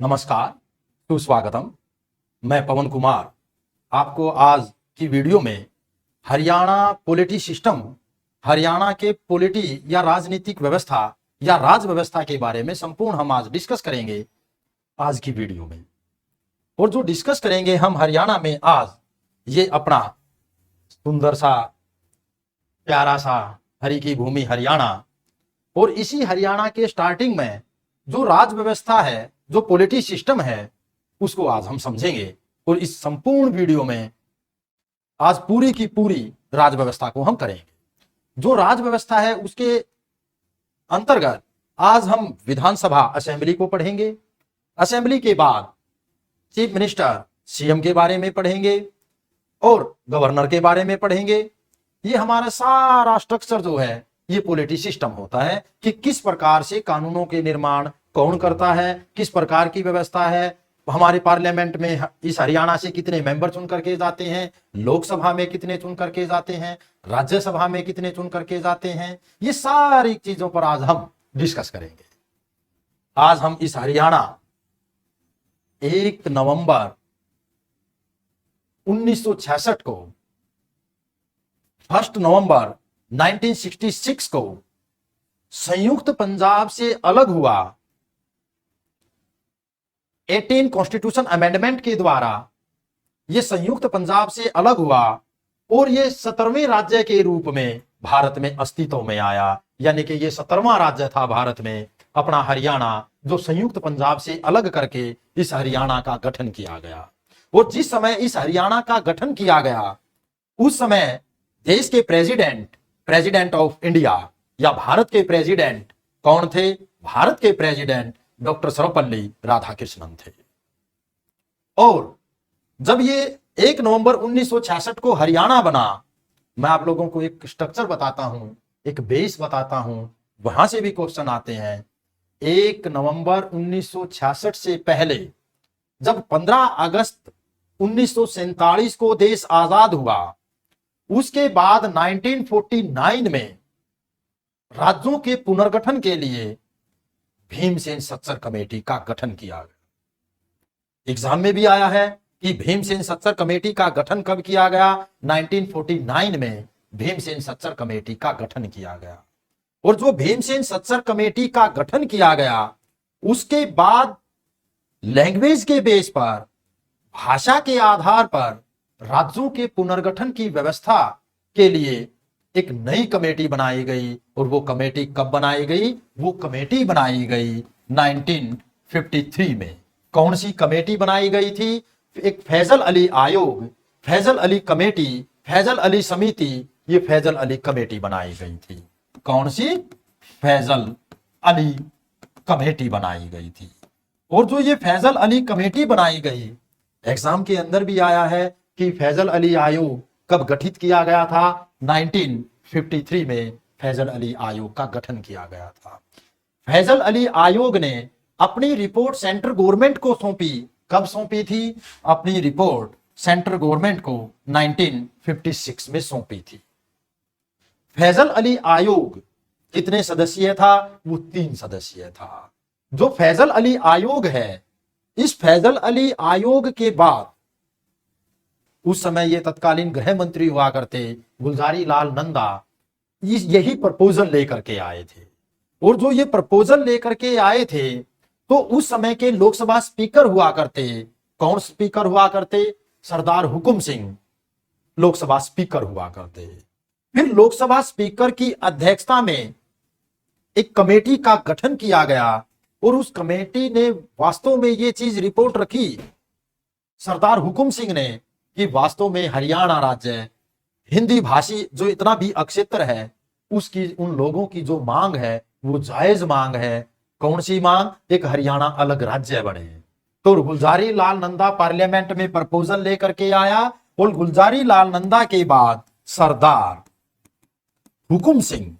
नमस्कार, सुस्वागतम। मैं पवन कुमार आपको आज की वीडियो में हरियाणा पॉलिटी सिस्टम, हरियाणा के पॉलिटी या राजनीतिक व्यवस्था या राज व्यवस्था के बारे में संपूर्ण हम आज डिस्कस करेंगे आज की वीडियो में। और जो डिस्कस करेंगे हम हरियाणा में आज, ये अपना सुंदर सा प्यारा सा हरि की भूमि हरियाणा, और इसी हरियाणा के स्टार्टिंग में जो राज व्यवस्था है, जो पॉलिटी सिस्टम है, उसको आज हम समझेंगे। और इस संपूर्ण वीडियो में आज पूरी की पूरी राज व्यवस्था को हम करेंगे। जो राज व्यवस्था है उसके अंतर्गत आज हम विधानसभा असेंबली को पढ़ेंगे। असेंबली के बाद चीफ मिनिस्टर सीएम के बारे में पढ़ेंगे और गवर्नर के बारे में पढ़ेंगे। ये हमारा सारा स्ट्रक्चर जो है, ये पॉलिटी सिस्टम होता है कि किस प्रकार से कानूनों के निर्माण कौन करता है, किस प्रकार की व्यवस्था है। हमारे पार्लियामेंट में इस हरियाणा से कितने मेंबर चुन करके जाते हैं, लोकसभा में कितने चुन करके जाते हैं, राज्यसभा में कितने चुन करके जाते हैं, ये सारी चीजों पर आज हम डिस्कस करेंगे। आज हम इस हरियाणा 1 नवंबर 1966 को, 1 नवंबर 1966 को संयुक्त पंजाब से अलग हुआ 18 कॉन्स्टिट्यूशन अमेंडमेंट के द्वारा यह संयुक्त पंजाब से अलग हुआ और यह 17वें राज्य के रूप में भारत में अस्तित्व में आया। यानी कि यह 17वां राज्य था भारत में, अपना हरियाणा, जो संयुक्त पंजाब से अलग करके इस हरियाणा का गठन किया गया। और जिस समय इस हरियाणा का गठन किया गया, उस समय देश के प्रेसिडेंट ऑफ इंडिया या भारत के प्रेसिडेंट कौन थे? भारत के प्रेसिडेंट डॉक्टर सर्वपल्ली राधाकृष्णन थे। और जब ये 1 नवंबर 1966 को हरियाणा बना, मैं आप लोगों को एक स्ट्रक्चर बताता हूं, एक बेस बताता हूं, वहां से भी क्वेश्चन आते हैं। 1 नवंबर 1966 से पहले जब 15 अगस्त 1947 को देश आजाद हुआ, उसके बाद 1949 में राज्यों के पुनर्गठन के लिए भीमसेन सत्तर कमेटी का गठन किया गया। एग्जाम में भी आया है कि भीमसेन सत्तर कमेटी का गठन कब किया गया? 1949 में भीमसेन सत्तर कमेटी का गठन किया गया। और जो भीमसेन सत्तर कमेटी का गठन किया गया, उसके बाद लैंग्वेज के बेस पर, भाषा के आधार पर राज्यों के पुनर्गठन की व्यवस्था के लिए एक नई कमेटी बनाई गई। और वो कमेटी कब बनाई गई? वो कमेटी बनाई गई 1953 में। कौन सी कमेटी बनाई गई थी? एक फैजल अली आयोग, फैजल अली कमेटी, फैजल अली समिति, ये फैजल अली कमेटी बनाई गई थी। कौन सी? फैजल अली कमेटी बनाई गई थी। और जो ये फैजल अली कमेटी बनाई गई, एग्जाम के अंदर भी आया है कि फैजल अली आयोग कब गठित किया गया था? 1953 में फैजल अली आयोग का गठन किया गया था। फैजल अली आयोग ने अपनी रिपोर्ट सेंट्रल गवर्नमेंट को सौंपी। कब सौंपी थी? अपनी रिपोर्ट सेंट्रल गवर्नमेंट को 1956 में सौंपी थी। फैजल अली आयोग कितने सदस्यीय था? वो 3 सदस्यीय था। जो फैजल अली आयोग है, इस फैजल अली आयोग के बाद उस समय ये तत्कालीन गृह मंत्री हुआ करते गुलजारी लाल नंदा, यही प्रपोजल लेकर के आए थे। और जो ये प्रपोजल लेकर के आए थे, तो उस समय के लोकसभा स्पीकर हुआ करते, कौन स्पीकर हुआ करते? सरदार हुकुम सिंह लोकसभा स्पीकर हुआ करते। फिर लोकसभा स्पीकर की अध्यक्षता में एक कमेटी का गठन किया गया और उस कमेटी ने वास्तव में ये चीज रिपोर्ट रखी सरदार हुकुम सिंह ने कि वास्तव में हरियाणा राज्य हिंदी भाषी जो इतना भी अक्षेत्र है, उसकी, उन लोगों की जो मांग है वो जायज मांग है। कौन सी मांग? एक हरियाणा अलग राज्य बने। तो गुलजारी लाल नंदा पार्लियामेंट में प्रपोजल लेकर के आया और गुलजारी लाल नंदा के बाद सरदार हुकुम सिंह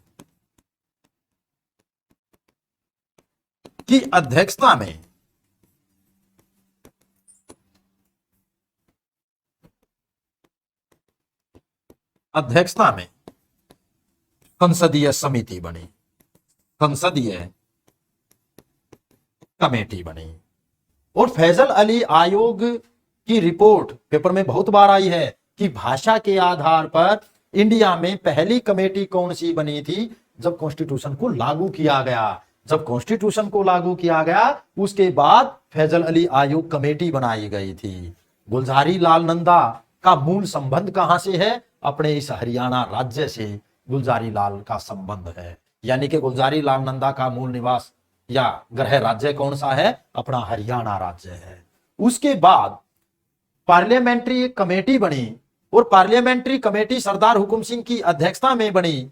की अध्यक्षता में संसदीय समिति बनी, संसदीय कमेटी बनी। और फैजल अली आयोग की रिपोर्ट पेपर में बहुत बार आई है कि भाषा के आधार पर इंडिया में पहली कमेटी कौन सी बनी थी, जब कॉन्स्टिट्यूशन को लागू किया गया। जब कॉन्स्टिट्यूशन को लागू किया गया उसके बाद फैजल अली आयोग कमेटी बनाई गई थी। गुलजारी लाल नंदा का मूल संबंध कहां से है, अपने इस हरियाणा राज्य से गुलजारी लाल का संबंध है। यानी कि गुलजारी लाल नंदा का मूल निवास या गृह राज्य कौन सा है, अपना हरियाणा राज्य है। उसके बाद पार्लियामेंट्री कमेटी बनी और पार्लियामेंट्री कमेटी सरदार हुकुम सिंह की अध्यक्षता में बनी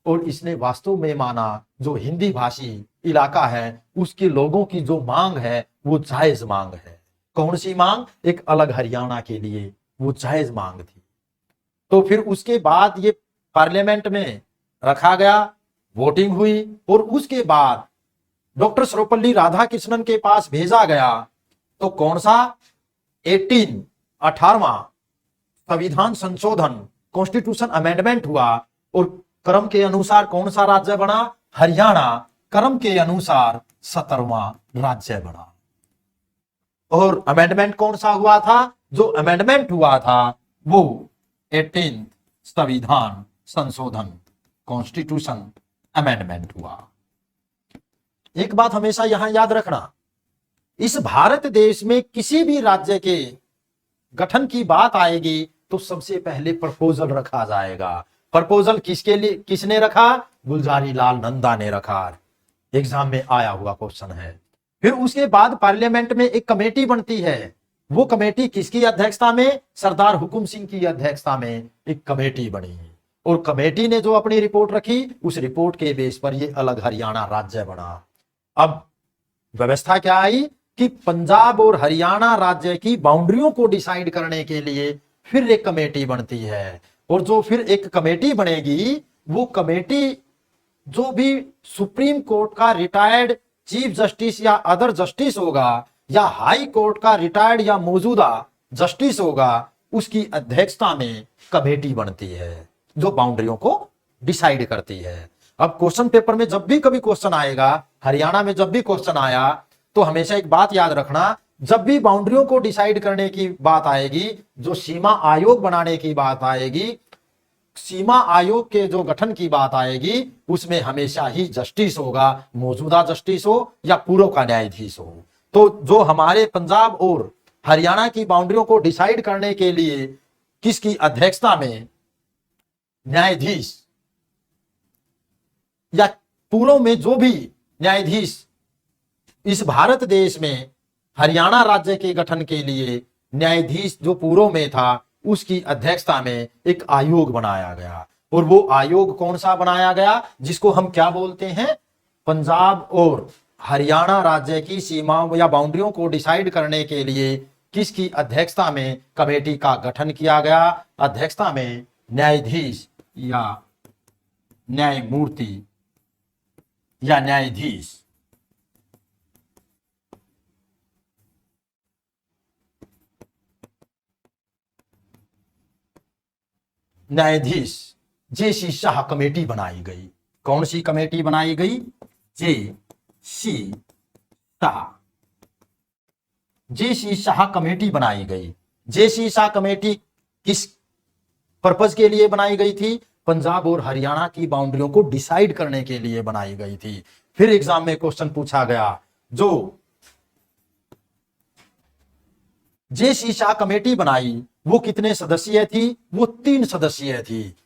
और इसने वास्तव में माना जो हिंदी भाषी इलाका है उसके लोगों की जो मांग है वो जायज मांग है। कौन सी मांग, एक अलग हरियाणा के लिए वो जायज मांग थी। तो फिर उसके बाद ये पार्लियामेंट में रखा गया, वोटिंग हुई और उसके बाद डॉक्टर सर्वपल्ली राधाकृष्णन के पास भेजा गया। तो कौन सा 18वां संविधान संशोधन कॉन्स्टिट्यूशन अमेंडमेंट हुआ और क्रम के अनुसार कौन सा राज्य बना, हरियाणा। क्रम के अनुसार 17वां राज्य बना। और अमेंडमेंट कौन सा हुआ था, जो अमेंडमेंट हुआ था वो 18 संविधान संशोधन कॉन्स्टिट्यूशन अमेंडमेंट हुआ। एक बात हमेशा यहां याद रखना, इस भारत देश में किसी भी राज्य के गठन की बात आएगी तो सबसे पहले प्रपोजल रखा जाएगा। प्रपोजल किसके लिए, किसने रखा, गुलजारी लाल नंदा ने रखा। एग्जाम में आया हुआ क्वेश्चन है। फिर उसके बाद पार्लियामेंट में एक कमेटी बनती है। वो कमेटी किसकी अध्यक्षता में, सरदार हुकुम सिंह की अध्यक्षता में एक कमेटी बनी और कमेटी ने जो अपनी रिपोर्ट रखी उस रिपोर्ट के बेस पर ये अलग हरियाणा राज्य बना। अब व्यवस्था क्या आई कि पंजाब और हरियाणा राज्य की बाउंड्रियों को डिसाइड करने के लिए फिर एक कमेटी बनती है और जो फिर एक कमेटी बनेगी वो कमेटी जो भी सुप्रीम कोर्ट का रिटायर्ड चीफ जस्टिस या अदर जस्टिस होगा या हाई कोर्ट का रिटायर्ड या मौजूदा जस्टिस होगा उसकी अध्यक्षता में कमेटी बनती है जो बाउंड्रियों को डिसाइड करती है। अब क्वेश्चन पेपर में जब भी कभी क्वेश्चन आएगा, हरियाणा में जब भी क्वेश्चन आया तो हमेशा एक बात याद रखना, जब भी बाउंड्रियों को डिसाइड करने की बात आएगी, जो सीमा आयोग बनाने की बात आएगी, सीमा आयोग के जो गठन की बात आएगी उसमें हमेशा ही जस्टिस होगा, मौजूदा जस्टिस हो या पूर्व का न्यायाधीश हो। तो जो हमारे पंजाब और हरियाणा की बाउंड्रियों को डिसाइड करने के लिए किसकी अध्यक्षता में, न्यायाधीश या पूर्व में जो भी न्यायाधीश इस भारत देश में हरियाणा राज्य के गठन के लिए न्यायाधीश जो पूर्व में था उसकी अध्यक्षता में एक आयोग बनाया गया। और वो आयोग कौन सा बनाया गया, जिसको हम क्या बोलते हैं, पंजाब और हरियाणा राज्य की सीमाओं या बाउंड्रियों को डिसाइड करने के लिए किसकी अध्यक्षता में कमेटी का गठन किया गया, अध्यक्षता में न्यायाधीश या न्यायमूर्ति या न्यायाधीश। न्यायाधीश जे.सी. शाह कमेटी बनाई गई। कौन सी कमेटी बनाई गई, JC. Shah, JC. Shah committee बनाई गई। जे.सी. शाह कमेटी किस पर्पज के लिए बनाई गई थी, पंजाब और हरियाणा की बाउंड्रियों को डिसाइड करने के लिए बनाई गई थी। फिर एग्जाम में क्वेश्चन पूछा गया, जो जे.सी. शाह कमेटी बनाई वो कितने सदस्यीय थी, वो 3 सदस्यीय थी।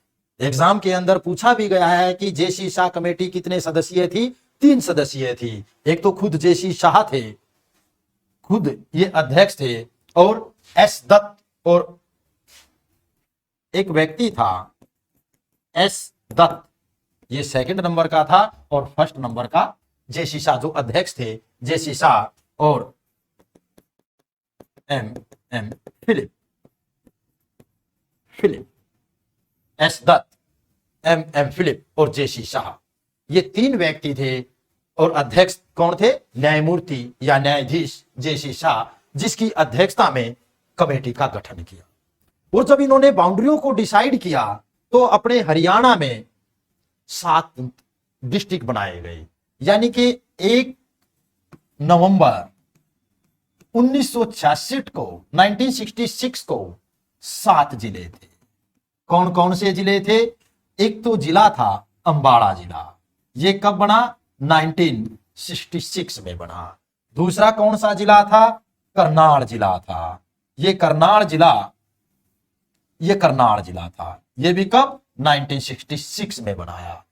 एग्जाम के अंदर पूछा भी गया है कि जे.सी. शाह कमेटी कितने सदस्यीय थी, 3 सदस्यीय थी। एक तो खुद जे.सी. शाह थे, खुद ये अध्यक्ष थे, और एस दत्त और एक व्यक्ति था एस दत्त, ये सेकंड नंबर का था, और फर्स्ट नंबर का जे.सी. शाह जो अध्यक्ष थे, जे.सी. शाह और M Philip, S Dutt, M Philip और जे.सी. शाह, ये 3 व्यक्ति थे। और अध्यक्ष कौन थे, न्यायमूर्ति या न्यायाधीश जे.सी. शाह, जिसकी अध्यक्षता में कमेटी का गठन किया। और जब इन्होंने बाउंड्रियों को डिसाइड किया तो अपने हरियाणा में 7 डिस्ट्रिक्ट बनाए गए। यानी कि 1 नवंबर 1966 को 1966 को 7 जिले थे। कौन कौन से जिले थे? एक तो जिला था अंबाला जिला, ये कब बना? 1966 में बना। दूसरा कौन सा जिला था? करनाल जिला था, ये करनाल जिला था, ये भी कब? 1966 में बनाया।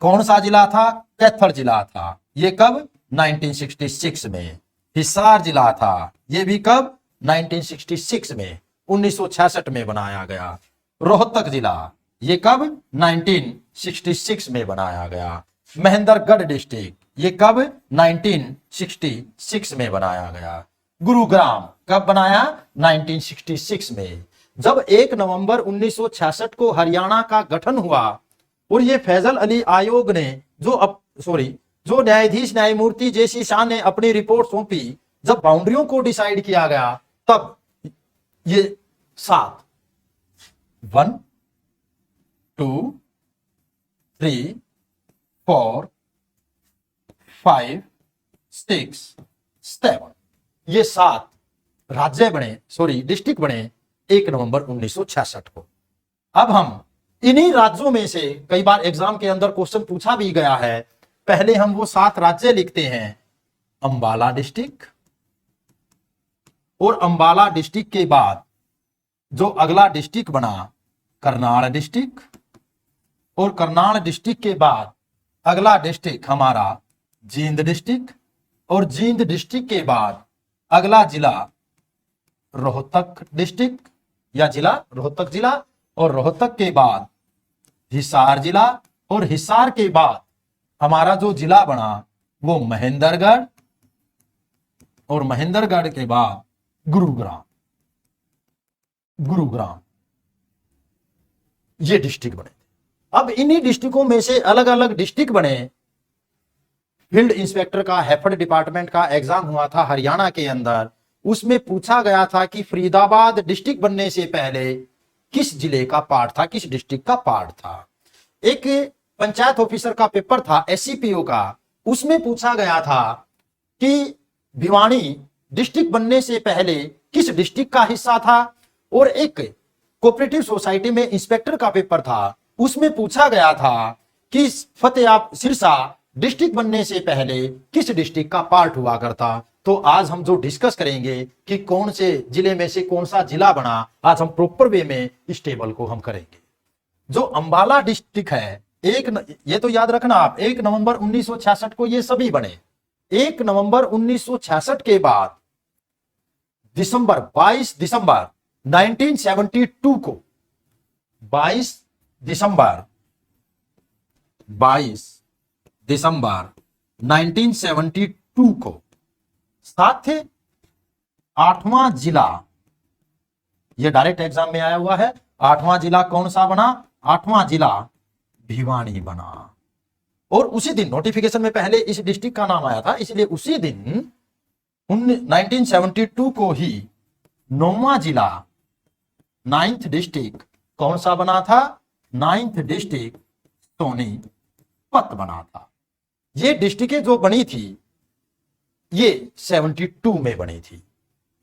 कौन सा जिला था? कैथल जिला था, ये कब? 1966 में। हिसार जिला था, ये भी कब? 1966 में, 1966 में बनाया गया। रोहतक जिला, ये कब? 1966 में बनाया गया। महेंद्रगढ़ डिस्ट्रिक्ट, ये कब? 1966 में बनाया गया। गुरुग्राम कब बनाया? 1966 में। जब 1 नवंबर 1966 को हरियाणा का गठन हुआ और ये फैजल अली आयोग ने जो न्यायाधीश न्यायमूर्ति जेसी शाह ने अपनी रिपोर्ट सौंपी, जब बाउंड्रियों को डिसाइड किया गया, तब ये 7 1 2 3 4 5 6 7 ये 7 राज्य बने, डिस्ट्रिक्ट बने 1 नवंबर 1966 को। अब हम इन्हीं राज्यों में से, कई बार एग्जाम के अंदर क्वेश्चन पूछा भी गया है, पहले हम वो 7 राज्य लिखते हैं। अंबाला डिस्ट्रिक्ट, और अंबाला डिस्ट्रिक्ट के बाद जो अगला डिस्ट्रिक्ट बना करनाल डिस्ट्रिक्ट, और करनाल डिस्ट्रिक्ट के बाद अगला डिस्ट्रिक्ट हमारा जींद डिस्ट्रिक्ट, और जींद डिस्ट्रिक्ट के बाद अगला जिला रोहतक डिस्ट्रिक्ट या जिला रोहतक जिला, और रोहतक के बाद हिसार जिला, और हिसार के बाद हमारा जो जिला बना वो महेंद्रगढ़, और महेंद्रगढ़ के बाद गुरुग्राम ये डिस्ट्रिक्ट बने। अब इन्हीं डिस्ट्रिक्टों में से अलग अलग डिस्ट्रिक्ट बने। फील्ड इंस्पेक्टर का हेफर्ड डिपार्टमेंट का एग्जाम हुआ था हरियाणा के अंदर, उसमें पूछा गया था कि फरीदाबाद डिस्ट्रिक्ट बनने से पहले किस जिले का पार्ट था, किस डिस्ट्रिक्ट का पार्ट था। एक पंचायत ऑफिसर का पेपर था एससीपीओ का, उसमें पूछा गया था कि भिवानी डिस्ट्रिक्ट बनने से पहले किस डिस्ट्रिक्ट का हिस्सा था। और एक कोऑपरेटिव सोसाइटी में इंस्पेक्टर का पेपर था, उसमें पूछा गया था कि सिरसा डिस्ट्रिक्ट बनने से पहले किस डिस्ट्रिक्ट का पार्ट हुआ करता। तो आज हम जो डिस्कस करेंगे कि कौन से जिले में से कौन सा जिला बना, आज हम प्रॉपर वे में इस टेबल को हम करेंगे। जो अंबाला डिस्ट्रिक्ट है, ये तो याद रखना आप, 1 नवंबर 1966 को ये सभी बने। 1 नवंबर 1966 के बाद 22 दिसंबर 1972 को 22 दिसंबर 1972 को साथ थे 8वां जिला, ये डायरेक्ट एग्जाम में आया हुआ है। 8वां जिला कौन सा बना? 8वां जिला भिवानी बना। और उसी दिन नोटिफिकेशन में पहले इस डिस्ट्रिक्ट का नाम आया था, इसलिए उसी दिन 1972 को ही 9वां जिला 9th डिस्ट्रिक्ट कौन सा बना था? 9th डिस्ट्रिक्ट सोनीपत बना था। ये डिस्ट्रिक्टें जो बनी थी ये 72 में बनी थी।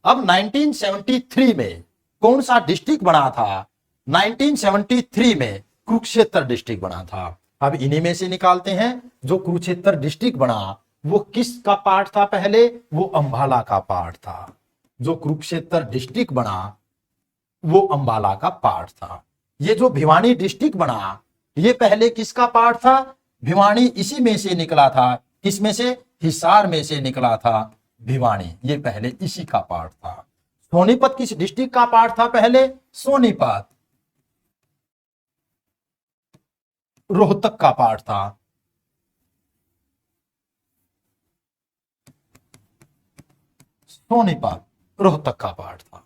अब 1973 में कौन सा डिस्ट्रिक्ट बना था? 1973 में कुरुक्षेत्र डिस्ट्रिक्ट बना था। अब इन्हीं में से निकालते हैं। जो कुरुक्षेत्र डिस्ट्रिक्ट बना वो किसका पार्ट था? पहले वो अंबाला का पार्ट था। जो कुरुक्षेत्र डिस्ट्रिक्ट बना वो अंबाला का पार्ट था। ये जो भिवानी डिस्ट्रिक्ट बना ये पहले किसका पार्ट था? भिवानी इसी में से निकला था। किसमें से? हिसार में से निकला था भिवानी, ये पहले इसी का पार्ट था। सोनीपत किस डिस्ट्रिक्ट का पार्ट था? पहले सोनीपत रोहतक का पार्ट था। सोनीपत रोहतक का पार्ट था।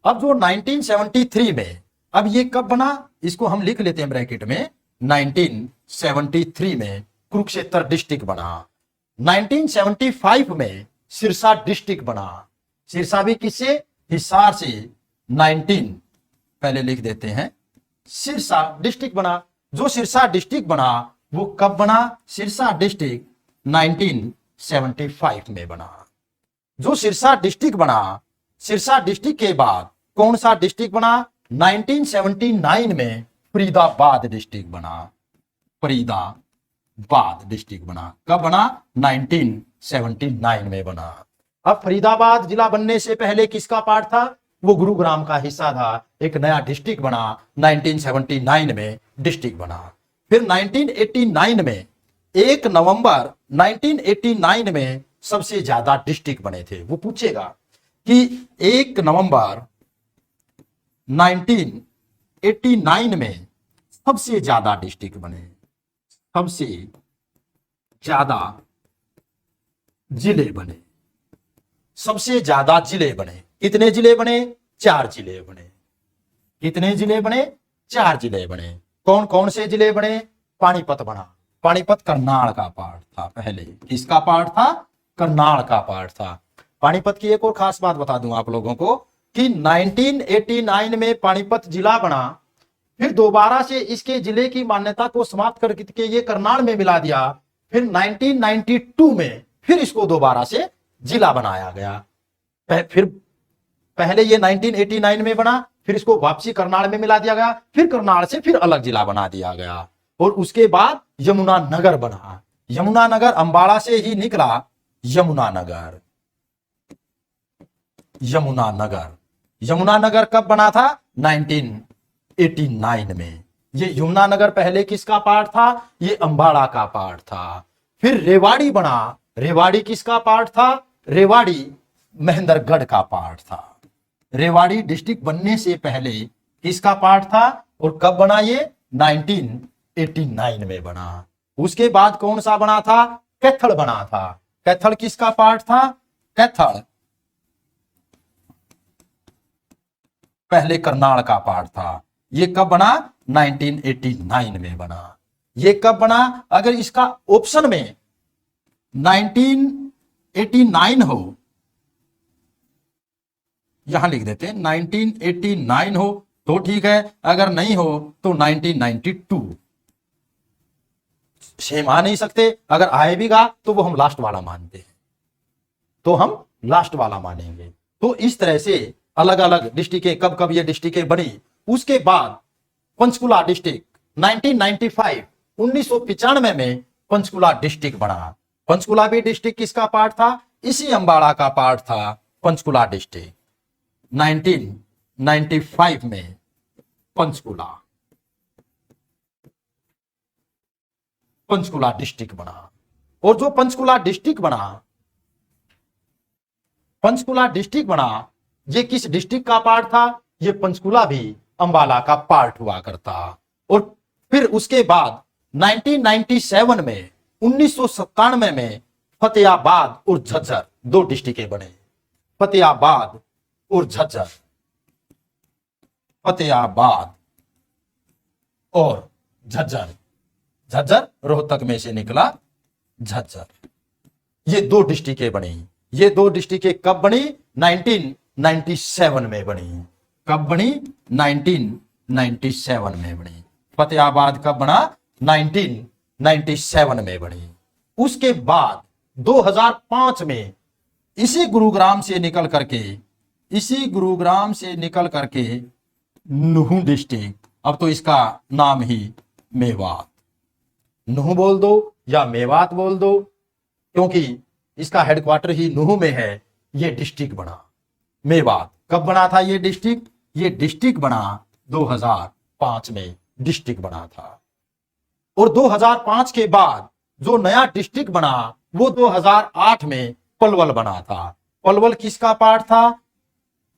अब जो 1973 में, अब ये कब बना इसको हम लिख लेते हैं ब्रैकेट में, 1973 में कुरुक्षेत्र डिस्ट्रिक्ट बना। 1975 में सिरसा डिस्ट्रिक्ट बना। सिरसा भी किससे? हिसार से। 19 पहले लिख देते हैं, सिरसा डिस्ट्रिक्ट बना। जो सिरसा डिस्ट्रिक्ट बना वो कब बना? सिरसा डिस्ट्रिक्ट 1975 में बना। जो सिरसा डिस्ट्रिक्ट बना, सिरसा डिस्ट्रिक्ट के बाद कौन सा डिस्ट्रिक्ट बना? 1979 में फरीदाबाद डिस्ट्रिक्ट बना। फरीदाबाद डिस्ट्रिक्ट बना। कब बना? 1979 में बना। अब फरीदाबाद जिला बनने से पहले किसका पार्ट था? वो गुरुग्राम का हिस्सा था। एक नया डिस्ट्रिक्ट बना 1979 में, डिस्ट्रिक्ट बना। फिर 1989 में, 1 नवंबर 1989 में सबसे ज्यादा डिस्ट्रिक्ट बने थे। वो पूछेगा कि 1 नवंबर 1989 में सबसे ज्यादा डिस्ट्रिक्ट बने, सबसे ज्यादा जिले बने, सबसे ज्यादा जिले बने। कितने जिले बने? 4 जिले बने। कितने जिले बने? 4 जिले बने। कौन कौन से जिले बने? पानीपत बना। पानीपत करनाल का पार्ट था पहले। किसका पार्ट था? करनाल का पार्ट था। पानीपत की एक और खास बात बता दूं आप लोगों को कि 1989 में पानीपत जिला बना, फिर दोबारा से इसके जिले की मान्यता को समाप्त करके ये करनाल में मिला दिया। फिर 1992 में फिर इसको दोबारा से जिला बनाया गया। फिर पहले ये 1989 में बना, फिर इसको वापसी करनाल में मिला दिया गया, फिर करनाल से फिर अलग जिला बना दिया गया। और उसके बाद यमुनानगर बना। यमुनानगर अंबाला से ही निकला। यमुनानगर, यमुनानगर, यमुनानगर कब बना था? 1989 में। ये यमुनानगर पहले किसका पार्ट था? ये अंबाला का पार्ट था। फिर रेवाड़ी बना। रेवाड़ी किसका पार्ट था? रेवाड़ी महेंद्रगढ़ का पार्ट था। रेवाड़ी डिस्ट्रिक्ट बनने से पहले किसका पार्ट था और कब बना? ये 1989 में बना। उसके बाद कौन सा बना था? कैथल बना था। कैथल किसका पार्ट था? कैथल पहले करनाल का पार्ट था। ये कब बना? 1989 में बना। ये कब बना? अगर इसका ऑप्शन में 1989 हो, यहां लिख देते हैं 1989 हो तो ठीक है, अगर नहीं हो तो 1992। सेम आ नहीं सकते। अगर आए भी गा तो वो हम लास्ट वाला मानते हैं, तो हम लास्ट वाला मानेंगे। तो इस तरह से अलग अलग डिस्ट्रिक्टें कब कब ये डिस्ट्रिक्टें बनी। उसके बाद पंचकुला डिस्ट्रिक्ट 1995 1995 में पंचकुला डिस्ट्रिक्ट बना। पंचकुला भी डिस्ट्रिक्ट किसका पार्ट था? इसी अंबाला का पार्ट था पंचकुला डिस्ट्रिक्ट। 1995 में पंचकुला डिस्ट्रिक्ट बना। और जो पंचकुला डिस्ट्रिक्ट बना, ये किस डिस्ट्रिक्ट का पार्ट था? ये पंचकुला भी अंबाला का पार्ट हुआ करता। और फिर उसके बाद 1997 में 1997 में फतेहाबाद और झज्जर 2 डिस्ट्रिक्टें बने। फतेहाबाद और झज्जर, फतेहाबाद और झज्जर। झज्जर रोहतक में से निकला झज्जर। ये 2 डिस्ट्रिक्टें बनी। ये 2 डिस्ट्रिक्टें कब बनी? 1997 में बनी। कब बनी? 1997 में बनी। फतेहाबाद कब बना? 1997 में बनी। उसके बाद 2005 में इसी गुरुग्राम से निकल करके नुहू डिस्ट्रिक्ट, अब तो इसका नाम ही मेवात, नुहू बोल दो या मेवात बोल दो, क्योंकि इसका हेडक्वार्टर ही नुहू में है। ये डिस्ट्रिक्ट बना मेवात। कब बना था ये डिस्ट्रिक्ट? ये डिस्ट्रिक्ट बना 2005 में डिस्ट्रिक्ट बना था। और 2005 के बाद जो नया डिस्ट्रिक्ट बना वो 2008 में पलवल बना था। पलवल किसका पार्ट था?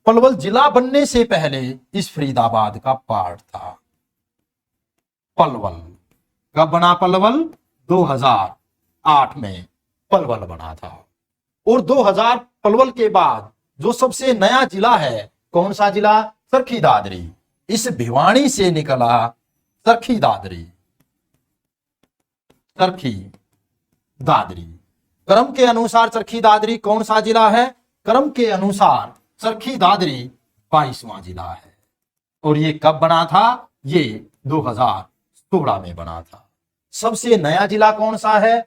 पलवल जिला बनने से पहले इस फरीदाबाद का पार्ट था। पलवल कब बना? पलवल 2008 में पलवल बना था। और 2000 पलवल के बाद जो सबसे नया जिला है, कौन सा जिला? चरखी दादरी। इस भिवानी से निकला चरखी दादरी। चरखी दादरी। क्रम के अनुसार चरखी दादरी कौन सा जिला है? क्रम के अनुसार चरखी दादरी 22वां जिला है। और ये कब बना था? ये 2016 में बना था। सबसे नया जिला कौन सा है?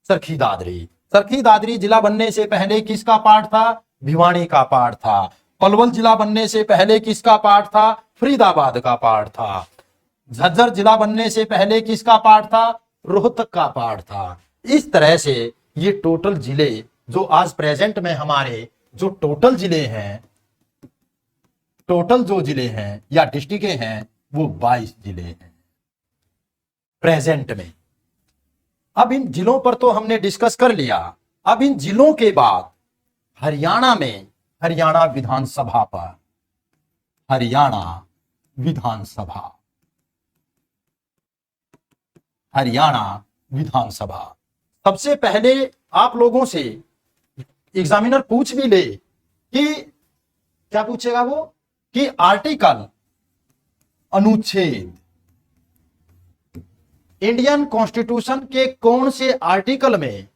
चरखी दादरी। चरखी दादरी जिला बनने से पहले किसका पार्ट था? भिवानी का पार्ट था। पलवल जिला बनने से पहले किसका पार्ट था? फरीदाबाद का पार्ट था। झज्जर जिला बनने से पहले किसका पार्ट था? रोहतक का पार्ट था। इस तरह से ये टोटल जिले जो आज प्रेजेंट में हमारे जो टोटल जिले हैं, टोटल जो जिले हैं या डिस्ट्रिक्टें हैं वो 22 जिले हैं प्रेजेंट में। अब इन जिलों पर तो हमने डिस्कस कर लिया। अब इन जिलों के बाद हरियाणा में, हरियाणा विधानसभा पर, हरियाणा विधानसभा, हरियाणा विधानसभा। सबसे पहले आप लोगों से एग्जामिनर पूछ भी ले कि क्या पूछेगा वो, कि आर्टिकल, अनुच्छेद, इंडियन कॉन्स्टिट्यूशन के कौन से आर्टिकल में,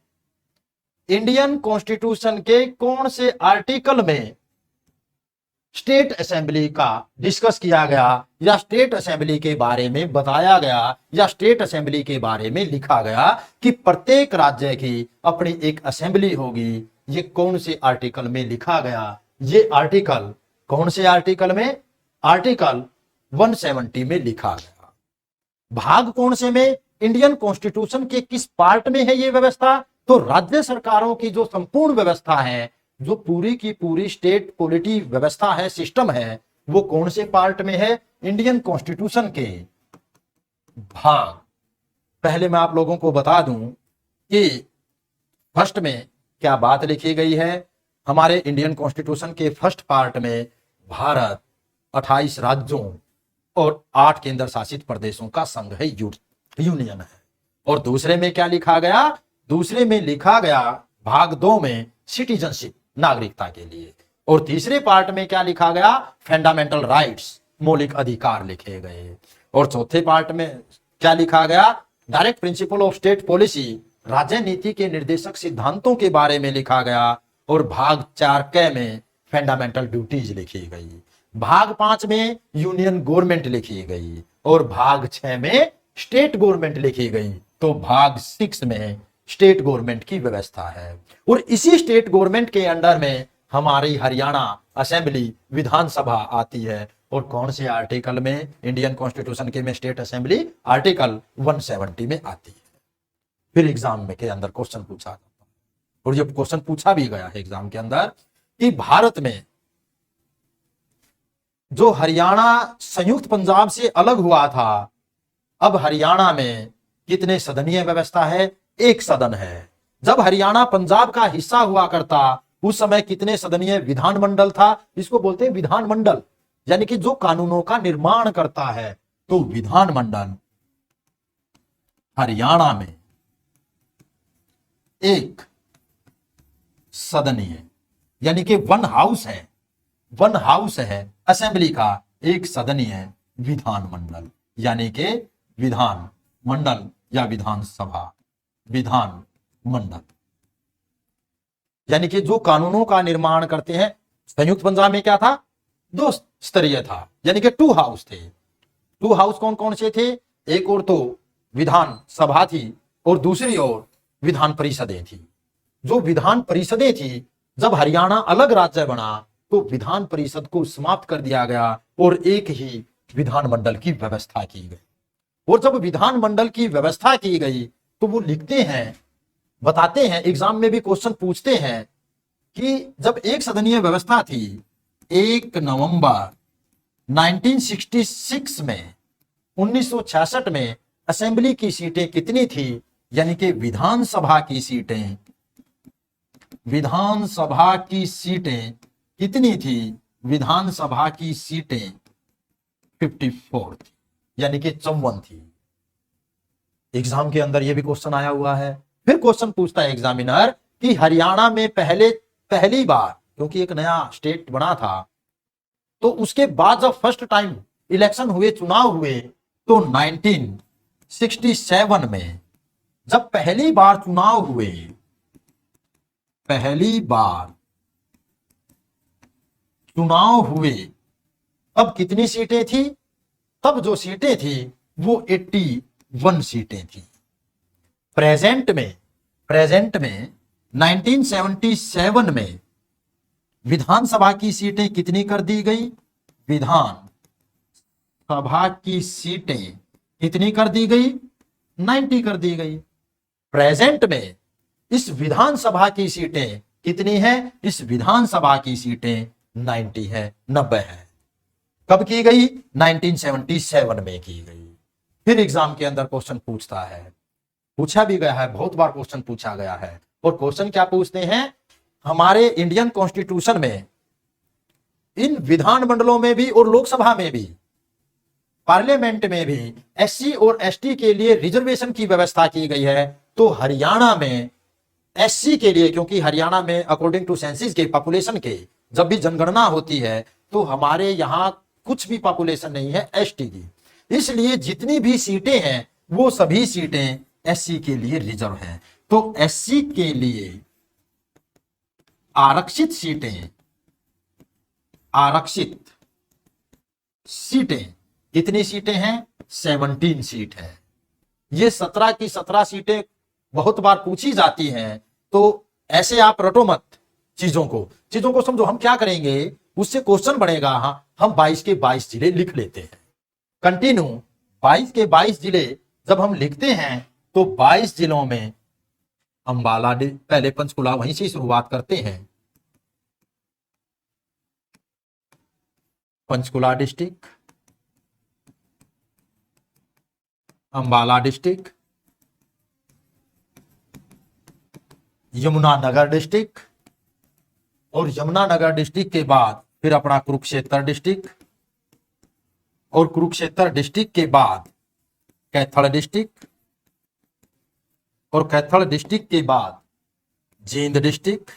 इंडियन कॉन्स्टिट्यूशन के कौन से आर्टिकल में स्टेट असेंबली का डिस्कस किया गया या स्टेट असेंबली के बारे में बताया गया या स्टेट असेंबली के बारे में लिखा गया कि प्रत्येक राज्य की अपनी एक असेंबली होगी। ये कौन से आर्टिकल में लिखा गया? ये आर्टिकल कौन से आर्टिकल में? आर्टिकल 170 में लिखा गया। भाग कौन से में? इंडियन कॉन्स्टिट्यूशन के किस पार्ट में है ये व्यवस्था? तो राज्य सरकारों की जो संपूर्ण व्यवस्था है, जो पूरी की पूरी स्टेट पॉलिटी व्यवस्था है, सिस्टम है, वो कौन से पार्ट में है? इंडियन कॉन्स्टिट्यूशन के भाग। पहले मैं आप लोगों को बता दूं कि फर्स्ट में क्या बात लिखी गई है। हमारे इंडियन कॉन्स्टिट्यूशन के फर्स्ट पार्ट में भारत 28 राज्यों और 8 केंद्र शासित प्रदेशों का संघ है, यूनियन है। और दूसरे में क्या लिखा गया? दूसरे में लिखा गया भाग 2 में सिटीजनशिप, नागरिकता के लिए। और तीसरे पार्ट में क्या लिखा गया? फंडामेंटल राइट्स, मौलिक अधिकार लिखे गए। और चौथे पार्ट में क्या लिखा गया? Direct principle of state policy, राज्य नीति के निर्देशक सिद्धांतों के बारे में लिखा गया। और भाग 4 के में फंडामेंटल ड्यूटीज लिखी गई। भाग 5 में यूनियन गवर्नमेंट लिखी गई और भाग 6 में स्टेट गवर्नमेंट लिखी गई। तो भाग 6 में स्टेट गवर्नमेंट की व्यवस्था है। और इसी स्टेट गवर्नमेंट के अंडर में हमारी हरियाणा असेंबली, विधानसभा आती है। और कौन से आर्टिकल में? इंडियन कॉन्स्टिट्यूशन के में स्टेट असेंबली आर्टिकल 170 में आती है। फिर एग्जाम में के अंदर क्वेश्चन पूछा जाता है, और ये क्वेश्चन पूछा भी गया है एग्जाम के अंदर, कि भारत में जो हरियाणा संयुक्त पंजाब से अलग हुआ था, अब हरियाणा में कितने सदनीय व्यवस्था है? 1 सदन है। जब हरियाणा पंजाब का हिस्सा हुआ करता उस समय कितने सदनीय विधानमंडल था? इसको बोलते हैं विधानमंडल, यानी कि जो कानूनों का निर्माण करता है। तो विधानमंडल हरियाणा में 1 सदनीय, यानी कि 1 हाउस है, 1 हाउस है असेंबली का, 1 सदनीय विधानमंडल, यानी कि विधानमंडल या विधानसभा, विधानमंडल, यानी कि जो कानूनों का निर्माण करते हैं। संयुक्त पंजाब में क्या था? 2 स्तरीय था, यानी कि 2 हाउस थे। 2 हाउस कौन कौन से थे? एक और तो विधान सभा थी और दूसरी ओर विधान परिषदें थी। जो विधान परिषदें थी, जब हरियाणा अलग राज्य बना तो विधान परिषद को समाप्त कर दिया गया और एक ही विधानमंडल की व्यवस्था की गई। और जब विधानमंडल की व्यवस्था की गई तो वो लिखते हैं, बताते हैं, एग्जाम में भी क्वेश्चन पूछते हैं कि जब 1 सदनीय व्यवस्था थी, 1 नवंबर 1966 में, 1966 में असेंबली की सीटें कितनी थी? यानी कि विधानसभा की सीटें, विधानसभा की सीटें कितनी थी? विधानसभा की सीटें 54 थी, यानी कि 54 थी। एग्जाम के अंदर यह भी क्वेश्चन आया हुआ है। फिर क्वेश्चन पूछता है एग्जामिनर कि हरियाणा में पहली बार, क्योंकि एक नया स्टेट बना था, तो उसके बाद जब फर्स्ट टाइम इलेक्शन हुए, चुनाव हुए, तो 1967 में जब पहली बार चुनाव हुए, पहली बार चुनाव हुए, तब कितनी सीटें थी? तब जो सीटें थी वो 81 सीटें थी। प्रेजेंट में 1977 में विधानसभा की सीटें कितनी कर दी गई? विधान सभा की सीटें कितनी कर दी गई? 90 कर दी गई। प्रेजेंट में इस विधानसभा की सीटें कितनी है? इस विधानसभा की सीटें 90 है, 90 है। कब की गई? 1977 में की गई। फिर एग्जाम के अंदर क्वेश्चन पूछता है, पूछा भी गया है, बहुत बार क्वेश्चन पूछा गया है। और क्वेश्चन क्या पूछते हैं? हमारे इंडियन कॉन्स्टिट्यूशन में इन विधानमंडलों में भी और लोकसभा में भी, पार्लियामेंट में भी एससी और एसटी के लिए रिजर्वेशन की व्यवस्था की गई है। तो हरियाणा में एससी के लिए, क्योंकि हरियाणा में अकॉर्डिंग टू सेंसस के पॉपुलेशन के जब भी जनगणना होती है तो हमारे यहां कुछ भी पॉपुलेशन नहीं है एसटी की, इसलिए जितनी भी सीटें हैं वो सभी सीटें एससी के लिए रिजर्व हैं। तो एससी के लिए आरक्षित सीटें कितनी सीटें हैं? 17 सीट है। ये 17 की 17 सीटें बहुत बार पूछी जाती हैं, तो ऐसे आप रटो मत चीजों को समझो। हम क्या करेंगे, उससे क्वेश्चन बनेगा, हम 22 के 22 जिले लिख लेते हैं कंटिन्यू। 22 के 22 जिले जब हम लिखते हैं तो 22 जिलों में अंबाला, पहले पंचकुला, वहीं से शुरुआत करते हैं। Panchkula district, Ambala district, Yamunanagar district, और यमुनानगर डिस्ट्रिक्ट के बाद फिर अपना कुरुक्षेत्र डिस्ट्रिक्ट, और कुरुक्षेत्र डिस्ट्रिक्ट के बाद कैथल डिस्ट्रिक्ट, और कैथल डिस्ट्रिक्ट के बाद जींद डिस्ट्रिक्ट,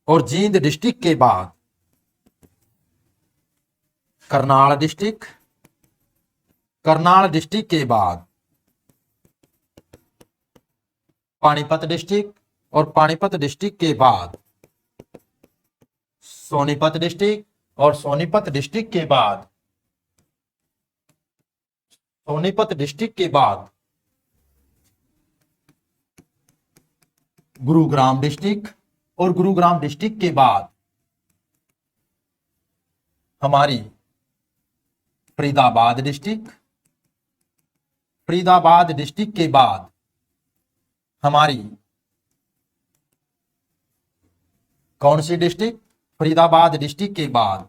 और जींद डिस्ट्रिक्ट के बाद करनाल डिस्ट्रिक्ट, करनाल डिस्ट्रिक्ट के बाद पानीपत डिस्ट्रिक्ट, और पानीपत डिस्ट्रिक्ट के बाद सोनीपत डिस्ट्रिक्ट, और सोनीपत डिस्ट्रिक्ट के बाद गुरुग्राम डिस्ट्रिक्ट, और गुरुग्राम डिस्ट्रिक्ट के बाद हमारी फरीदाबाद डिस्ट्रिक्ट, फरीदाबाद डिस्ट्रिक्ट के बाद हमारी कौन सी डिस्ट्रिक्ट? फरीदाबाद डिस्ट्रिक्ट के बाद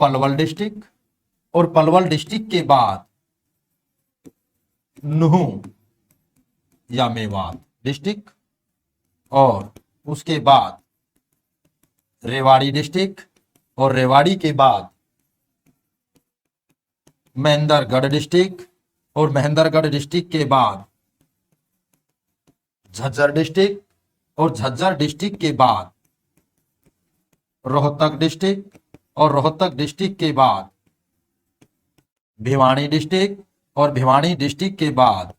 पलवल डिस्ट्रिक्ट, और पलवल डिस्ट्रिक्ट के बाद नुहू या मेवात डिस्ट्रिक्ट, और उसके बाद रेवाड़ी डिस्ट्रिक्ट, और रेवाड़ी के बाद महेंद्रगढ़ डिस्ट्रिक्ट, और महेंद्रगढ़ डिस्ट्रिक्ट के बाद झज्जर डिस्ट्रिक्ट, और झज्जर डिस्ट्रिक्ट के बाद रोहतक डिस्ट्रिक्ट, और रोहतक डिस्ट्रिक्ट के बाद भिवानी डिस्ट्रिक्ट, और भिवानी डिस्ट्रिक्ट के बाद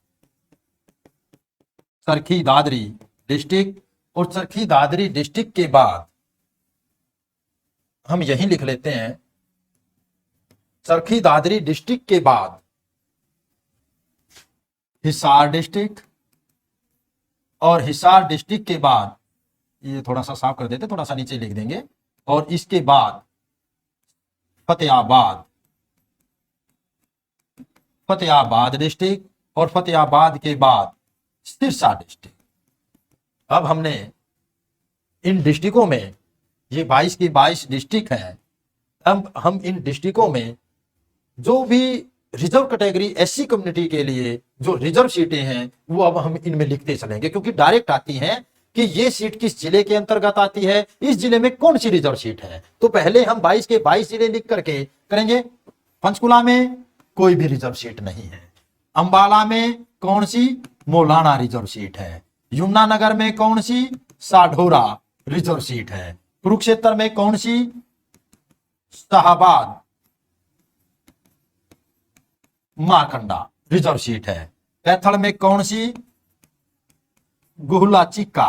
चरखी दादरी डिस्ट्रिक्ट, और चरखी दादरी डिस्ट्रिक्ट के बाद हम यही लिख लेते हैं चरखी दादरी डिस्ट्रिक्ट के बाद हिसार डिस्ट्रिक्ट, और हिसार डिस्ट्रिक्ट के बाद, ये थोड़ा सा साफ कर देते, थोड़ा सा नीचे लिख देंगे, और इसके बाद फतेहाबाद डिस्ट्रिक्ट, और फतेहाबाद के बाद सिरसा डिस्ट्रिक्ट। अब हमने इन डिस्ट्रिक्टों में, ये 22 की 22 डिस्ट्रिक्ट हैं, अब हम इन डिस्ट्रिक्टों में जो भी रिजर्व कैटेगरी एससी कम्युनिटी के लिए जो रिजर्व सीटें हैं वो अब हम इनमें लिखते चलेंगे, क्योंकि डायरेक्ट आती हैं कि ये सीट किस जिले के अंतर्गत आती है, इस जिले में कौन सी रिजर्व सीट है। तो पहले हम 22 के 22 जिले लिख करके करेंगे। पंचकुला में कोई भी रिजर्व सीट नहीं है, अंबाला में कौन सी? मौलाना रिजर्व सीट है, यमुनानगर में कौन सी? साढौरा रिजर्व सीट है, कुरुक्षेत्र में कौन सी? शाहाबाद मारकंडा रिजर्व सीट है, कैथल में कौन सी? गुहला चिक्का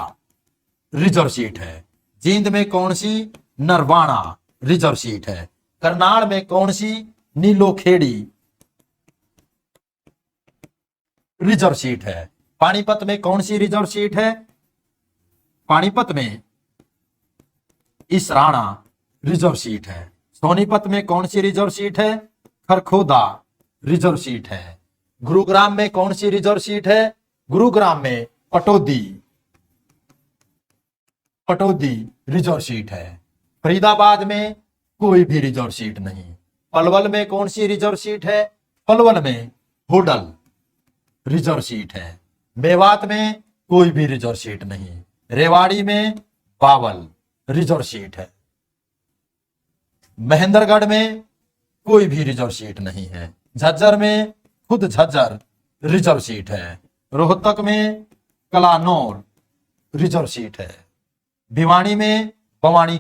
रिजर्व सीट है, जींद में कौन सी? नरवाना रिजर्व सीट है, करनाल में कौन सी? नीलोखेड़ी रिजर्व सीट है, पानीपत में कौन सी रिजर्व सीट है? पानीपत में इसराना रिजर्व सीट है। सोनीपत में कौन सी रिजर्व सीट है? खरखोदा रिजर्व सीट है। गुरुग्राम में कौन सी रिजर्व सीट है? गुरुग्राम में पटौदी रिजर्व सीट है। फरीदाबाद में कोई भी रिजर्व सीट नहीं। पलवल में कौन सी रिजर्व सीट है? पलवल में होडल रिजर्व सीट है। मेवात में कोई भी रिजर्व सीट नहीं। रेवाड़ी में बावल रिजर्व सीट है। महेंद्रगढ़ में कोई भी रिजर्व सीट नहीं है। झज्जर में खुद झज्जर रिजर्व सीट है। रोहतक में कलानौर रिजर्व सीट है। भिवानी में बवानी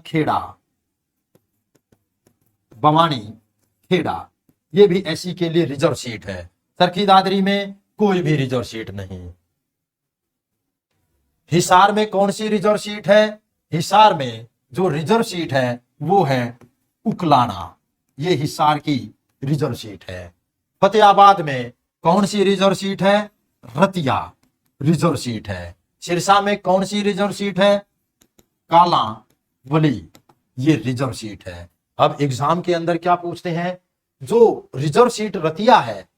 खेड़ा ये भी एससी के लिए रिजर्व सीट है। चरखी दादरी में कोई भी रिजर्व सीट नहीं। हिसार में कौन सी रिजर्व सीट है? हिसार में जो रिजर्व सीट है वो है उकलाना, ये हिसार की रिजर्व सीट है। फतेहाबाद में कौन सी रिजर्व सीट है? रतिया रिजर्व सीट है। सिरसा में कौन सी रिजर्व सीट है? कालांवाली, ये रिजर्व सीट है। अब एग्जाम के अंदर क्या पूछते हैं, जो रिजर्व सीट रतिया है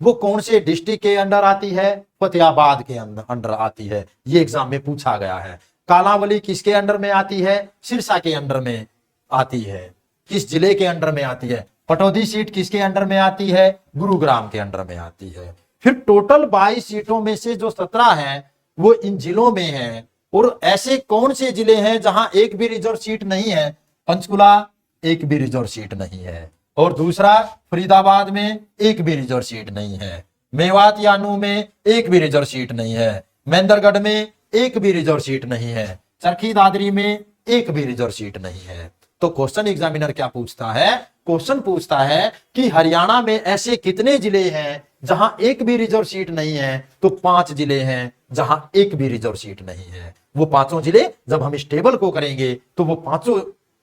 वो कौन से डिस्ट्रिक्ट के अंडर आती है? फतेहाबाद के अंडर आती है, ये एग्जाम में पूछा गया है। कालांवाली किसके अंडर में आती है? सिरसा के अंडर में आती है। किस जिले के अंडर में आती है? पटौदी सीट किसके अंडर में आती है? गुरुग्राम के अंडर में आती है। फिर टोटल 22 सीटों में से जो 17 हैं वो इन जिलों में है। और ऐसे कौन से जिले हैं जहां एक भी रिजर्व सीट नहीं है? पंचकुला एक भी रिजर्व सीट नहीं है। और दूसरा फरीदाबाद में एक भी रिजर्व सीट नहीं है। मेवात या नूह में एक भी रिजर्व सीट नहीं है। महेंद्रगढ़ में एक भी रिजर्व सीट नहीं है। चरखी दादरी में एक भी रिजर्व सीट नहीं है। तो क्वेश्चन एग्जामिनर क्या पूछता है? क्वेश्चन पूछता है कि हरियाणा में ऐसे कितने जिले हैं जहां एक भी रिजर्व सीट नहीं है? तो 5 जिले हैं जहां एक भी रिजर्व सीट नहीं है। वो 5 जिले जब हम इस टेबल को करेंगे तो वो 5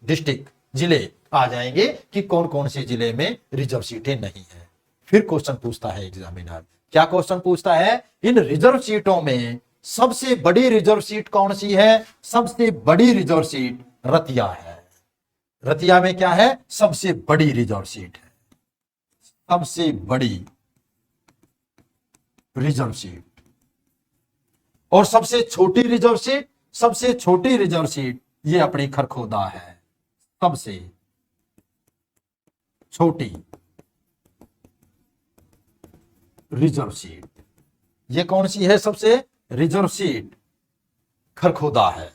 डिस्ट्रिक्ट जिले आ जाएंगे कि कौन कौन से जिले में रिजर्व सीटें नहीं है। फिर क्वेश्चन पूछता है एग्जामिनर, क्या क्वेश्चन पूछता है? इन रिजर्व सीटों में सबसे बड़ी रिजर्व सीट कौन सी है? सबसे बड़ी रिजर्व सीट रतिया है। रतिया में क्या है? सबसे बड़ी रिजर्व सीट है, सबसे बड़ी रिजर्व सीट। और सबसे छोटी रिजर्व सीट, सबसे छोटी रिजर्व सीट ये अपनी खरखोदा है, सबसे छोटी रिजर्व सीट। ये कौन सी है? सबसे रिजर्व सीट खरखोदा है।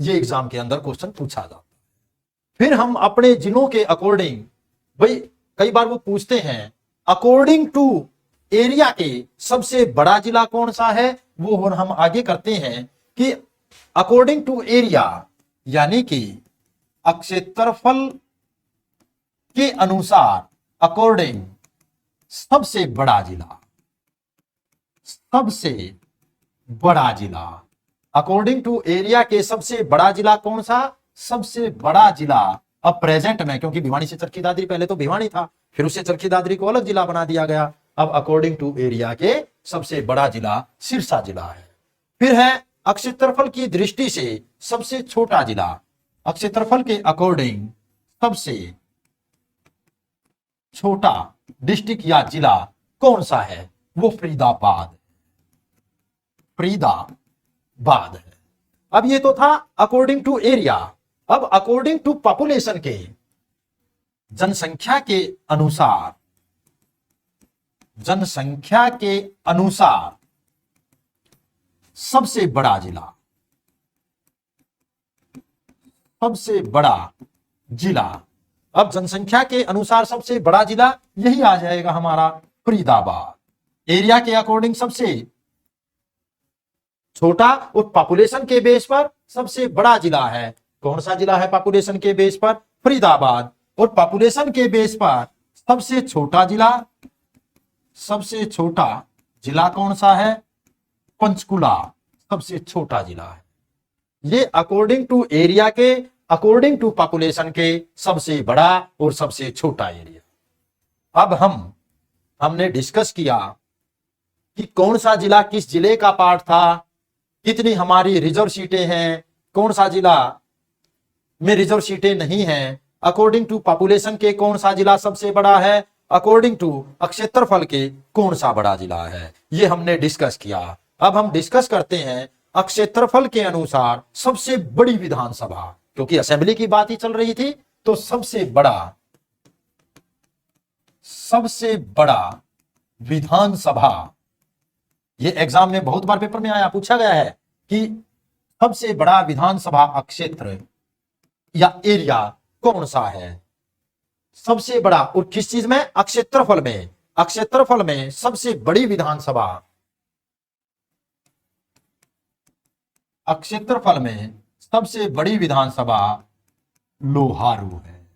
ये एग्जाम के अंदर क्वेश्चन पूछा जाता है। फिर हम अपने जिलों के अकॉर्डिंग, भाई कई बार वो पूछते हैं अकॉर्डिंग टू एरिया के सबसे बड़ा जिला कौन सा है? वो हम आगे करते हैं कि अकॉर्डिंग टू एरिया यानी कि क्षेत्रफल के अनुसार अकॉर्डिंग सबसे बड़ा जिला, सबसे बड़ा जिला अकॉर्डिंग टू एरिया के सबसे बड़ा जिला कौन सा? सबसे बड़ा जिला अब प्रेजेंट में, क्योंकि भिवानी से चरखी दादरी पहले तो भिवानी था, फिर उससे चरखी दादरी को अलग जिला बना दिया गया। अब अकॉर्डिंग टू एरिया के सबसे बड़ा जिला सिरसा जिला है। फिर है क्षेत्रफल की दृष्टि से सबसे छोटा जिला, क्षेत्रफल के अकॉर्डिंग सबसे छोटा डिस्ट्रिक्ट या जिला कौन सा है? वो फरीदाबाद है। अब ये तो था अकॉर्डिंग टू एरिया। अब अकॉर्डिंग टू पॉपुलेशन के, जनसंख्या के अनुसार, जनसंख्या के अनुसार सबसे बड़ा जिला, सबसे बड़ा जिला। अब जनसंख्या के अनुसार सबसे बड़ा जिला यही आ जाएगा हमारा फरीदाबाद। एरिया के अकॉर्डिंग सबसे छोटा और पॉपुलेशन के बेस पर सबसे बड़ा जिला है। कौन सा जिला है पॉपुलेशन के बेस पर? फरीदाबाद। और पॉपुलेशन के बेस पर सबसे छोटा जिला, सबसे छोटा जिला कौन सा है? पंचकुला सबसे छोटा जिला है। ये अकॉर्डिंग टू एरिया के, अकॉर्डिंग टू पॉपुलेशन के सबसे बड़ा और सबसे छोटा एरिया। अब हमने डिस्कस किया कि कौन सा जिला किस जिले का पार्ट था, कितनी हमारी रिजर्व सीटें हैं, कौन सा जिला में रिजर्व सीटें नहीं हैं, अकॉर्डिंग टू पॉपुलेशन के कौन सा जिला सबसे बड़ा है, अकॉर्डिंग टू क्षेत्रफल के कौन सा बड़ा जिला है, ये हमने डिस्कस किया। अब हम डिस्कस करते हैं क्षेत्रफल के अनुसार सबसे बड़ी विधानसभा, क्योंकि असेंबली की बात ही चल रही थी, तो सबसे बड़ा विधानसभा, ये एग्जाम में बहुत बार पेपर में आया, पूछा गया है कि सबसे बड़ा विधानसभा क्षेत्र या एरिया कौन सा है, सबसे बड़ा, और किस चीज में, क्षेत्रफल में। क्षेत्रफल में सबसे बड़ी विधानसभा, क्षेत्रफल में सबसे बड़ी विधानसभा लोहारू है।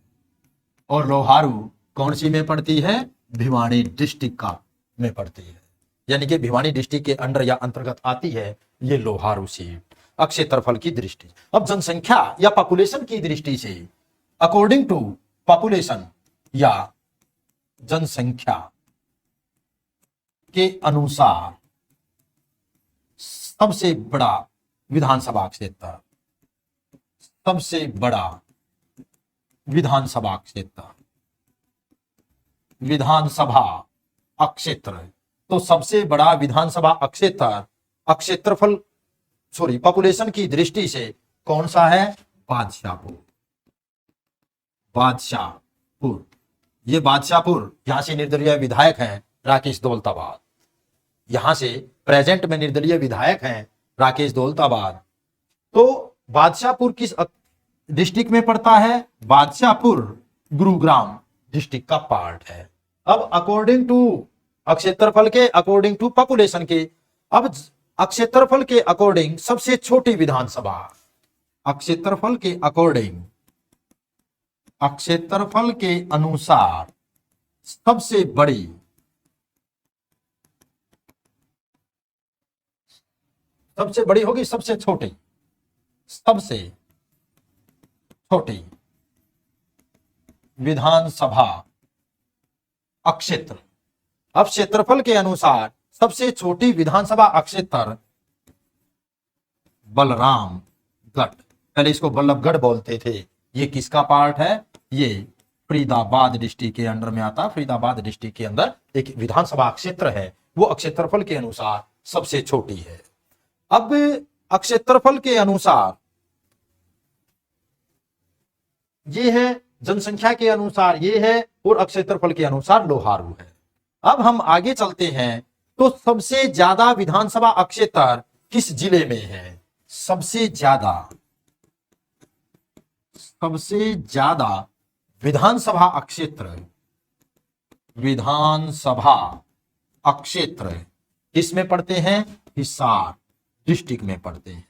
और लोहारू कौन सी में पड़ती है, भिवानी डिस्ट्रिक्ट का में पड़ती है, यानी कि भिवानी डिस्ट्रिक्ट के अंडर या अंतर्गत आती है ये लोहारू सीट क्षेत्रफल की दृष्टि। अब जनसंख्या या पॉपुलेशन की दृष्टि से, अकॉर्डिंग टू पॉपुलेशन या जनसंख्या के अनुसार सबसे बड़ा विधानसभा क्षेत्र, सबसे बड़ा विधानसभा क्षेत्र, विधानसभा क्षेत्र, तो सबसे बड़ा विधानसभा क्षेत्र क्षेत्रफल पॉपुलेशन की दृष्टि से कौन सा है, बादशाहपुर। बादशाहपुर, ये बादशाहपुर, यहां से निर्दलीय विधायक हैं राकेश दौलताबाद, यहां से प्रेजेंट में निर्दलीय विधायक हैं राकेश दौलताबाद। तो बादशाहपुर किस डिस्ट्रिक्ट में पड़ता है, बादशाहपुर गुरुग्राम डिस्ट्रिक्ट का पार्ट है। अब अकॉर्डिंग टू क्षेत्रफल के, अकॉर्डिंग टू पॉपुलेशन के, अब क्षेत्रफल के अकॉर्डिंग सबसे छोटी विधानसभा, क्षेत्रफल के अकॉर्डिंग, क्षेत्रफल के अनुसार सबसे बड़ी, सबसे बड़ी होगी सबसे छोटी, सबसे छोटी विधानसभा क्षेत्र। अब क्षेत्रफल के अनुसार सबसे छोटी विधानसभा क्षेत्र बलरामगढ़, पहले इसको बल्लभगढ़ बोलते थे, ये किसका पार्ट है, ये फरीदाबाद डिस्ट्रिक्ट के अंडर में आता। फरीदाबाद डिस्ट्रिक्ट के अंदर एक विधानसभा क्षेत्र है, वो क्षेत्रफल के अनुसार सबसे छोटी है। अब क्षेत्रफल के अनुसार ये है, जनसंख्या के अनुसार ये है, और क्षेत्रफल के अनुसार लोहारू है। अब हम आगे चलते हैं, तो सबसे ज्यादा विधानसभा क्षेत्र किस जिले में है, सबसे ज्यादा विधानसभा क्षेत्र किसमें पड़ते हैं, हिसार डिस्ट्रिक्ट में पड़ते हैं।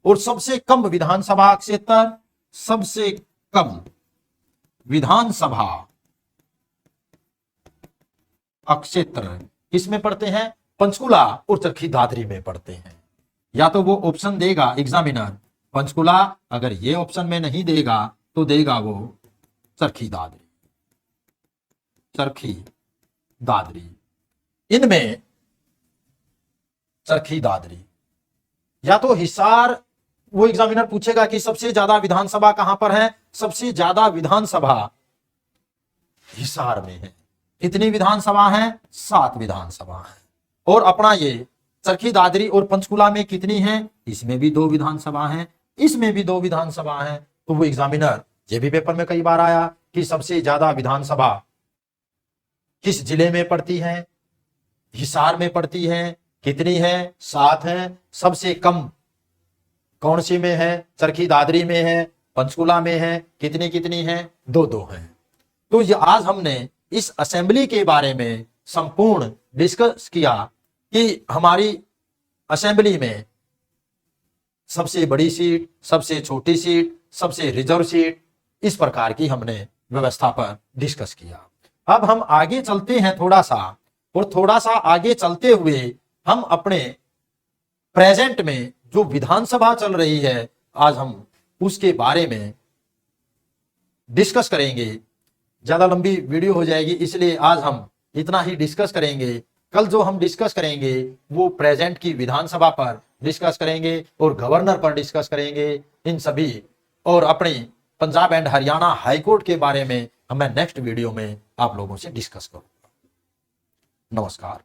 और सबसे कम विधानसभा क्षेत्र, सबसे कम विधानसभा क्षेत्र किसमें पड़ते हैं, पंचकुला और चरखी दादरी में पड़ते हैं। या तो वो ऑप्शन देगा एग्जामिनर पंचकुला, अगर ये ऑप्शन में नहीं देगा तो देगा वो चरखी दादरी, चरखी दादरी, इनमें चरखी दादरी। या तो हिसार, वो एग्जामिनर पूछेगा कि सबसे ज्यादा विधानसभा कहां पर है, सबसे ज्यादा विधानसभा हिसार में है। कितनी विधानसभा है, 7 विधानसभा है। और अपना ये चरखी दादरी और पंचकुला में कितनी है, इसमें भी 2 विधानसभा है, इसमें भी 2 विधानसभा है। तो वो एग्जामिनर, ये भी पेपर में कई बार आया कि सबसे ज्यादा विधानसभा किस जिले में पड़ती है, हिसार में पड़ती है, कितनी है, 7 है। सबसे कम कौन सी में है, चरखी दादरी में है, पंचकुला में है, कितनी कितनी है, 2-2 है। तो ये आज हमने इस असेंबली के बारे में संपूर्ण डिस्कस किया कि हमारी असेंबली में सबसे बड़ी सीट, सबसे छोटी सीट, सबसे रिजर्व सीट, इस प्रकार की हमने व्यवस्था पर डिस्कस किया। अब हम आगे चलते हैं थोड़ा सा, और थोड़ा सा आगे चलते हुए हम अपने प्रेजेंट में जो विधानसभा चल रही है, आज हम उसके बारे में डिस्कस करेंगे। ज्यादा लंबी वीडियो हो जाएगी, इसलिए आज हम इतना ही डिस्कस करेंगे कल जो हम डिस्कस करेंगे वो प्रेजेंट की विधानसभा पर डिस्कस करेंगे और गवर्नर पर डिस्कस करेंगे, इन सभी, और अपने पंजाब एंड हरियाणा हाईकोर्ट के बारे में मैं नेक्स्ट वीडियो में आप लोगों से डिस्कस करूंगा। नमस्कार।